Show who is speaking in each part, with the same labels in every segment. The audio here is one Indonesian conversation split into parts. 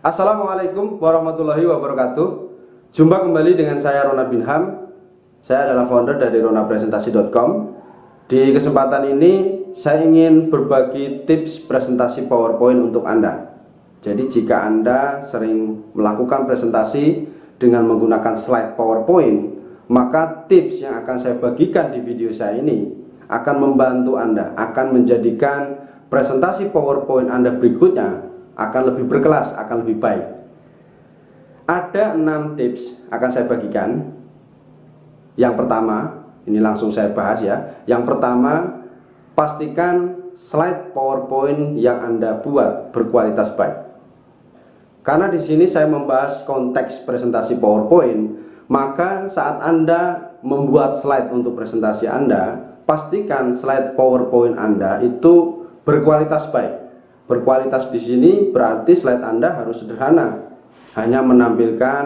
Speaker 1: Assalamualaikum warahmatullahi wabarakatuh. Jumpa kembali dengan saya Ronald Binham. Saya adalah founder dari ronapresentasi.com. Di kesempatan ini saya ingin berbagi tips presentasi PowerPoint untuk Anda. Jadi jika Anda sering melakukan presentasi dengan menggunakan slide PowerPoint, maka tips yang akan saya bagikan di video saya ini akan membantu Anda, akan menjadikan presentasi PowerPoint Anda berikutnya akan lebih berkelas, akan lebih baik. Ada 6 tips akan saya bagikan. Yang pertama, ini langsung saya bahas ya. Yang pertama, pastikan slide PowerPoint yang Anda buat berkualitas baik. Karena di sini saya membahas konteks presentasi PowerPoint, maka saat Anda membuat slide untuk presentasi Anda, pastikan slide PowerPoint Anda itu berkualitas baik. Berkualitas di sini berarti slide Anda harus sederhana, hanya menampilkan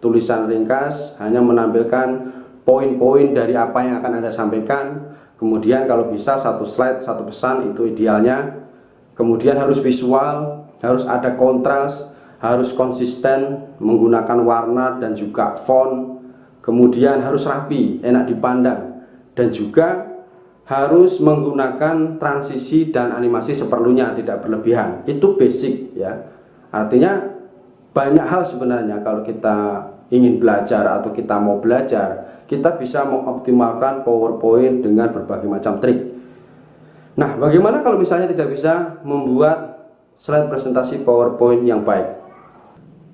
Speaker 1: tulisan ringkas, hanya menampilkan poin-poin dari apa yang akan Anda sampaikan. Kemudian kalau bisa satu slide, satu pesan, itu idealnya. Kemudian harus visual, harus ada kontras, harus konsisten menggunakan warna dan juga font. Kemudian harus rapi, enak dipandang, dan juga harus menggunakan transisi dan animasi seperlunya, tidak berlebihan. Itu basic ya. Artinya banyak hal sebenarnya kalau kita ingin belajar atau kita mau belajar, kita bisa mengoptimalkan PowerPoint dengan berbagai macam trik. Nah, bagaimana kalau misalnya tidak bisa membuat slide presentasi PowerPoint yang baik?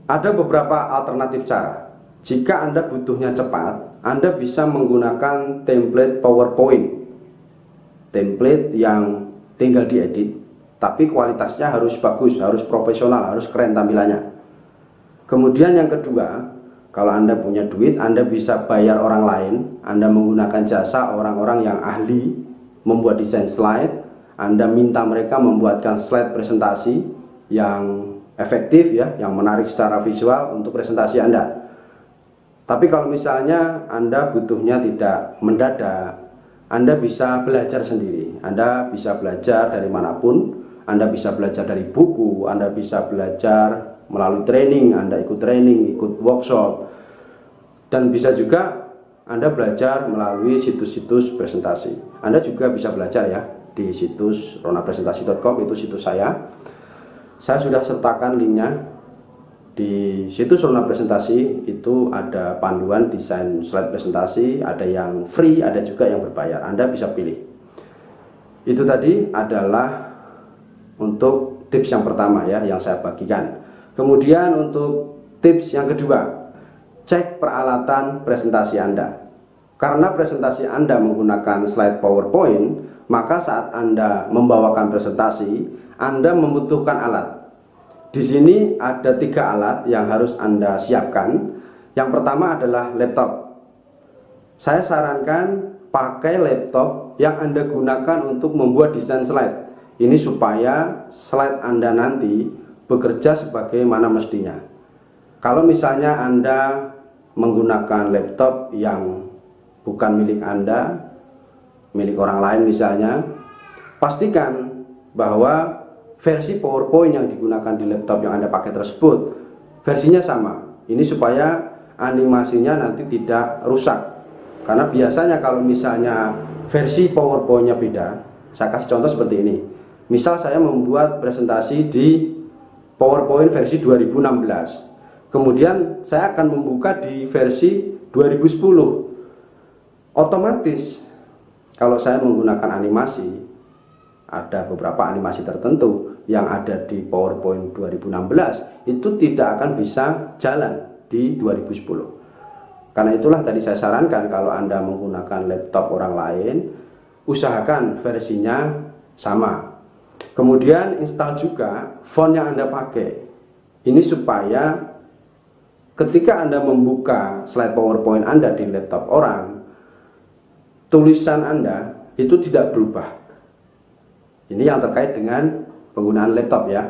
Speaker 1: Ada beberapa alternatif cara. Jika Anda butuhnya cepat, Anda bisa menggunakan template PowerPoint. Template yang tinggal diedit, tapi kualitasnya harus bagus, harus profesional, harus keren tampilannya. Kemudian yang kedua, kalau Anda punya duit, Anda bisa bayar orang lain. Anda menggunakan jasa orang-orang yang ahli membuat desain slide. Anda minta mereka membuatkan slide presentasi yang efektif ya, yang menarik secara visual untuk presentasi Anda. Tapi kalau misalnya Anda butuhnya tidak mendadak, Anda bisa belajar sendiri. Anda bisa belajar dari manapun. Anda bisa belajar dari buku. Anda bisa belajar melalui training. Anda ikut training, ikut workshop. Dan bisa juga Anda belajar melalui situs-situs presentasi. Anda juga bisa belajar ya di situs ronapresentasi.com, itu situs saya. Saya sudah sertakan linknya. Di situs Rona Presentasi itu ada panduan desain slide presentasi, ada yang free, ada juga yang berbayar. Anda bisa pilih. Itu tadi adalah untuk tips yang pertama ya, yang saya bagikan. Kemudian untuk tips yang kedua, cek peralatan presentasi Anda. Karena presentasi Anda menggunakan slide PowerPoint, maka saat Anda membawakan presentasi, Anda membutuhkan alat. Di sini ada 3 alat yang harus Anda siapkan. Yang pertama adalah laptop. Saya sarankan pakai laptop yang Anda gunakan untuk membuat desain slide. Ini supaya slide Anda nanti bekerja sebagaimana mestinya. Kalau misalnya Anda menggunakan laptop yang bukan milik Anda, milik orang lain misalnya, pastikan bahwa versi PowerPoint yang digunakan di laptop yang Anda pakai tersebut versinya sama. Ini supaya animasinya nanti tidak rusak. Karena biasanya kalau misalnya versi PowerPoint-nya beda, saya kasih contoh seperti ini. Misal saya membuat presentasi di PowerPoint versi 2016. Kemudian saya akan membuka di versi 2010. Otomatis kalau saya menggunakan animasi, ada beberapa animasi tertentu yang ada di PowerPoint 2016 itu tidak akan bisa jalan di 2010. Karena itulah tadi saya sarankan kalau Anda menggunakan laptop orang lain, usahakan versinya sama. Kemudian install juga font yang Anda pakai. Ini supaya ketika Anda membuka slide PowerPoint Anda di laptop orang, tulisan Anda itu tidak berubah. Ini yang terkait dengan penggunaan laptop ya.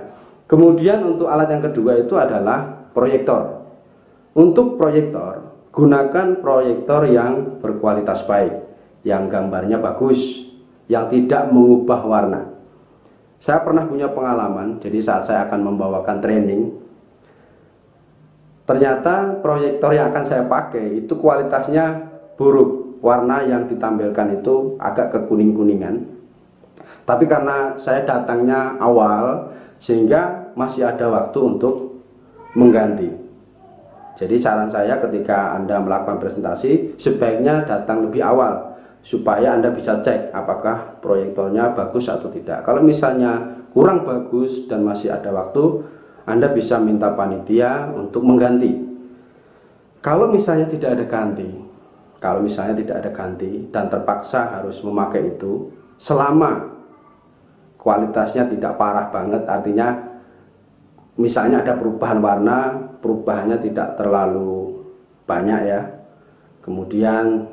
Speaker 1: Kemudian untuk alat yang kedua itu adalah proyektor. Untuk proyektor, gunakan proyektor yang berkualitas baik, yang gambarnya bagus, yang tidak mengubah warna. Saya pernah punya pengalaman, jadi saat saya akan membawakan training, Ternyata proyektor yang akan saya pakai itu kualitasnya buruk, warna yang ditampilkan itu agak kekuning-kuningan. Tapi karena saya datangnya awal, sehingga masih ada waktu untuk mengganti. Jadi saran saya ketika Anda melakukan presentasi, sebaiknya datang lebih awal supaya Anda bisa cek apakah proyektornya bagus atau tidak. Kalau misalnya kurang bagus dan masih ada waktu, Anda bisa minta panitia untuk mengganti. Kalau misalnya tidak ada ganti, dan terpaksa harus memakai itu, selama kualitasnya tidak parah banget, artinya misalnya ada perubahan warna, perubahannya tidak terlalu banyak ya, kemudian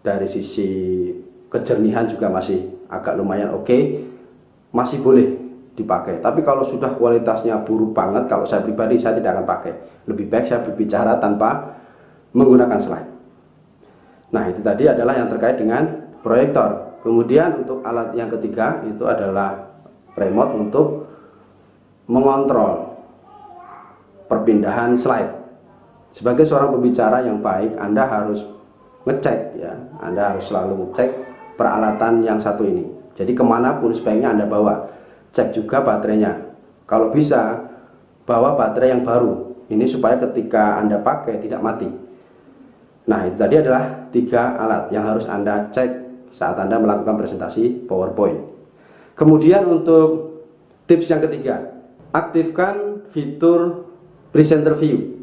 Speaker 1: dari sisi kejernihan juga masih agak lumayan oke, masih boleh dipakai. Tapi kalau sudah kualitasnya buruk banget, kalau saya pribadi saya tidak akan pakai. Lebih baik saya berbicara tanpa menggunakan slide. Nah, itu tadi adalah yang terkait dengan proyektor. Kemudian untuk alat yang ketiga itu adalah remote untuk mengontrol perpindahan slide. Sebagai seorang pembicara yang baik, Anda harus ngecek ya, Anda harus selalu ngecek peralatan yang satu ini. Jadi kemanapun sebaiknya Anda bawa, cek juga baterainya. Kalau bisa bawa baterai yang baru, ini supaya ketika Anda pakai tidak mati. Nah, itu tadi adalah 3 alat yang harus Anda cek saat Anda melakukan presentasi PowerPoint. Kemudian untuk tips yang ketiga, aktifkan fitur Presenter View.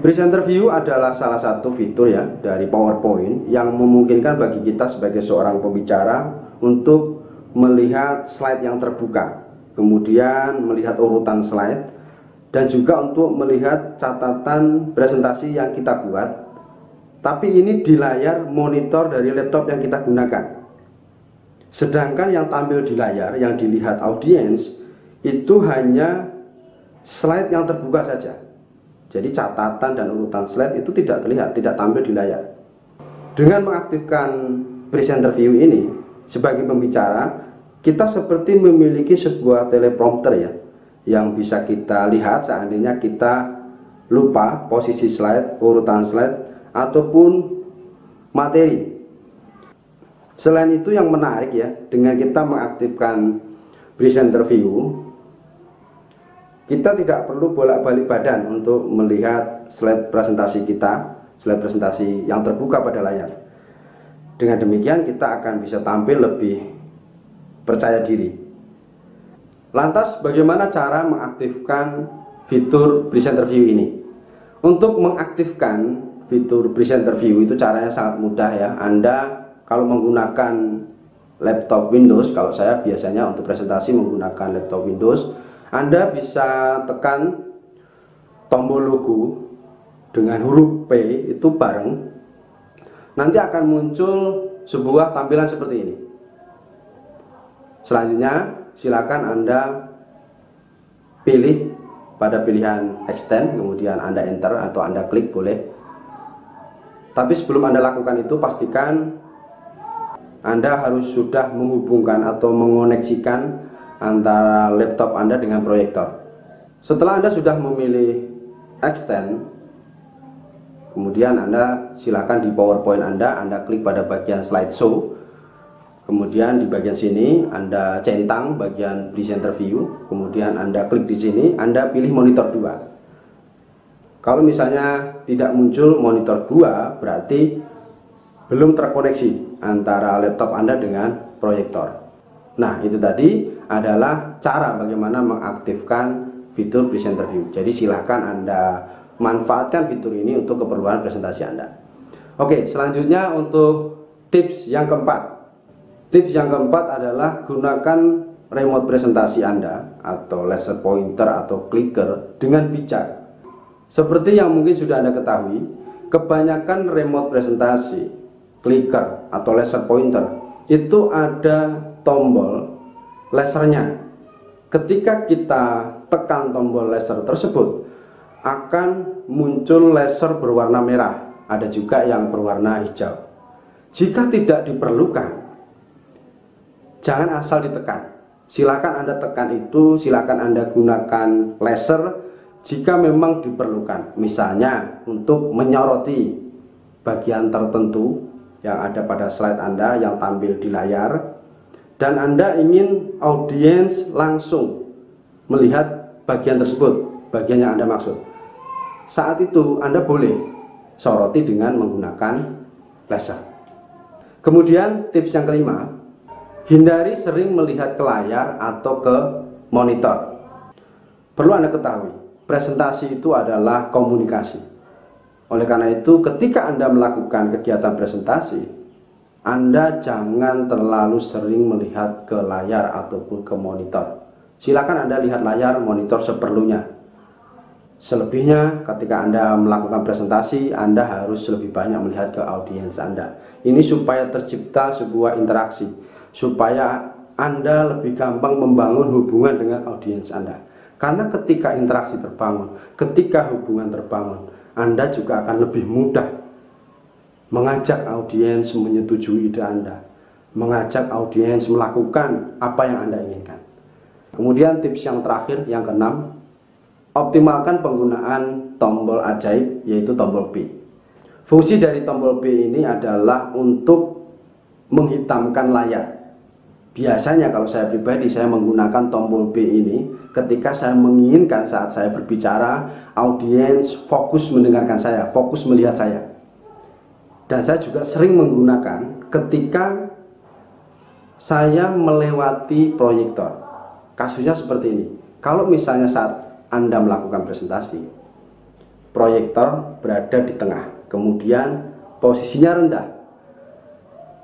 Speaker 1: Presenter View adalah salah satu fitur ya dari PowerPoint yang memungkinkan bagi kita sebagai seorang pembicara untuk melihat slide yang terbuka, kemudian melihat urutan slide, dan juga untuk melihat catatan presentasi yang kita buat, tapi ini di layar monitor dari laptop yang kita gunakan. Sedangkan yang tampil di layar, yang dilihat audiens, itu hanya slide yang terbuka saja. Jadi catatan dan urutan slide itu tidak terlihat, tidak tampil di layar. Dengan mengaktifkan Presenter View ini, sebagai pembicara, kita seperti memiliki sebuah teleprompter ya, yang bisa kita lihat seandainya kita lupa posisi slide, urutan slide, ataupun materi. Selain itu yang menarik ya, dengan kita mengaktifkan Presenter View, kita tidak perlu bolak-balik badan untuk melihat slide presentasi kita, slide presentasi yang terbuka pada layar. Dengan demikian kita akan bisa tampil lebih percaya diri. Lantas bagaimana cara mengaktifkan fitur Presenter View ini? Untuk mengaktifkan fitur Presenter View itu caranya sangat mudah ya. Anda kalau menggunakan laptop Windows, kalau saya biasanya untuk presentasi menggunakan laptop Windows, Anda bisa tekan tombol logo dengan huruf P itu bareng, nanti akan muncul sebuah tampilan seperti ini. Selanjutnya silakan Anda pilih pada pilihan extend, kemudian Anda enter atau Anda klik boleh. Tapi sebelum Anda lakukan itu, pastikan Anda harus sudah menghubungkan atau mengoneksikan antara laptop Anda dengan proyektor. Setelah Anda sudah memilih extend, kemudian Anda silakan di PowerPoint Anda klik pada bagian slideshow. Kemudian di bagian sini Anda centang bagian Presenter View, kemudian Anda klik di sini, Anda pilih monitor 2. Kalau misalnya tidak muncul monitor 2, berarti belum terkoneksi antara laptop Anda dengan proyektor. Nah, itu tadi adalah cara bagaimana mengaktifkan fitur Presenter View. Jadi silahkan Anda manfaatkan fitur ini untuk keperluan presentasi Anda. Oke, selanjutnya untuk tips yang keempat. Tips yang keempat adalah gunakan remote presentasi Anda atau laser pointer atau clicker dengan bijak. Seperti yang mungkin sudah Anda ketahui, kebanyakan remote presentasi, clicker atau laser pointer itu ada tombol lasernya. Ketika kita tekan tombol laser tersebut, akan muncul laser berwarna merah, ada juga yang berwarna hijau. Jika tidak diperlukan, jangan asal ditekan. Silakan Anda tekan itu, silakan Anda gunakan laser jika memang diperlukan, misalnya untuk menyoroti bagian tertentu yang ada pada slide Anda yang tampil di layar, dan Anda ingin audiens langsung melihat bagian tersebut, bagian yang Anda maksud. Saat itu Anda boleh soroti dengan menggunakan laser. Kemudian tips yang kelima, hindari sering melihat ke layar atau ke monitor. Perlu Anda ketahui, presentasi itu adalah komunikasi. Oleh karena itu, ketika Anda melakukan kegiatan presentasi, Anda jangan terlalu sering melihat ke layar ataupun ke monitor. Silakan Anda lihat layar, monitor seperlunya. Selebihnya, ketika Anda melakukan presentasi, Anda harus lebih banyak melihat ke audiens Anda. Ini supaya tercipta sebuah interaksi, supaya Anda lebih gampang membangun hubungan dengan audiens Anda. Karena ketika interaksi terbangun, ketika hubungan terbangun, Anda juga akan lebih mudah mengajak audiens menyetujui ide Anda, mengajak audiens melakukan apa yang Anda inginkan. Kemudian tips yang terakhir, yang keenam, optimalkan penggunaan tombol ajaib, yaitu tombol B. Fungsi dari tombol B ini adalah untuk menghitamkan layar. Biasanya kalau saya pribadi, saya menggunakan tombol B ini ketika saya menginginkan saat saya berbicara, audiens fokus mendengarkan saya, fokus melihat saya. Dan saya juga sering menggunakan ketika saya melewati proyektor. Kasusnya seperti ini. Kalau misalnya saat Anda melakukan presentasi, proyektor berada di tengah, kemudian posisinya rendah.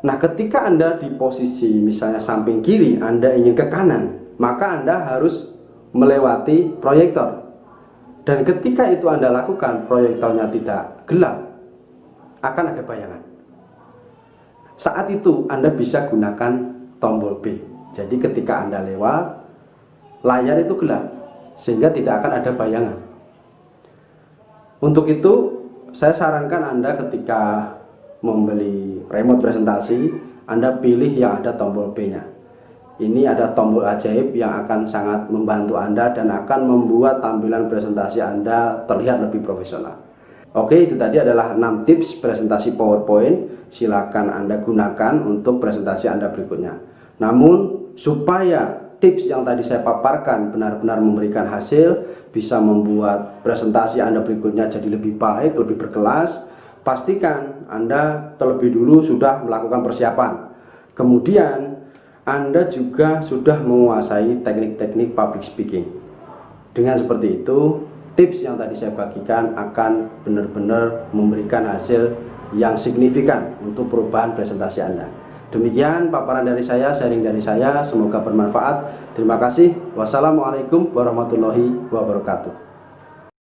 Speaker 1: Nah, ketika Anda di posisi misalnya samping kiri, Anda ingin ke kanan, maka Anda harus melewati proyektor. Dan ketika itu Anda lakukan, proyektornya tidak gelap, akan ada bayangan. Saat itu Anda bisa gunakan tombol B. Jadi ketika Anda lewat, layar itu gelap, sehingga tidak akan ada bayangan. Untuk itu, saya sarankan Anda ketika membeli remote presentasi, Anda pilih yang ada tombol B-nya. Ini ada tombol ajaib yang akan sangat membantu Anda dan akan membuat tampilan presentasi Anda terlihat lebih profesional. Oke, itu tadi adalah 6 tips presentasi PowerPoint. Silakan Anda gunakan untuk presentasi Anda berikutnya. Namun, supaya tips yang tadi saya paparkan benar-benar memberikan hasil, bisa membuat presentasi Anda berikutnya jadi lebih baik, lebih berkelas, pastikan Anda terlebih dulu sudah melakukan persiapan. Kemudian Anda juga sudah menguasai teknik-teknik public speaking. Dengan seperti itu, tips yang tadi saya bagikan akan benar-benar memberikan hasil yang signifikan untuk perubahan presentasi Anda. Demikian paparan dari saya, sharing dari saya, semoga bermanfaat. Terima kasih. Wassalamualaikum warahmatullahi wabarakatuh.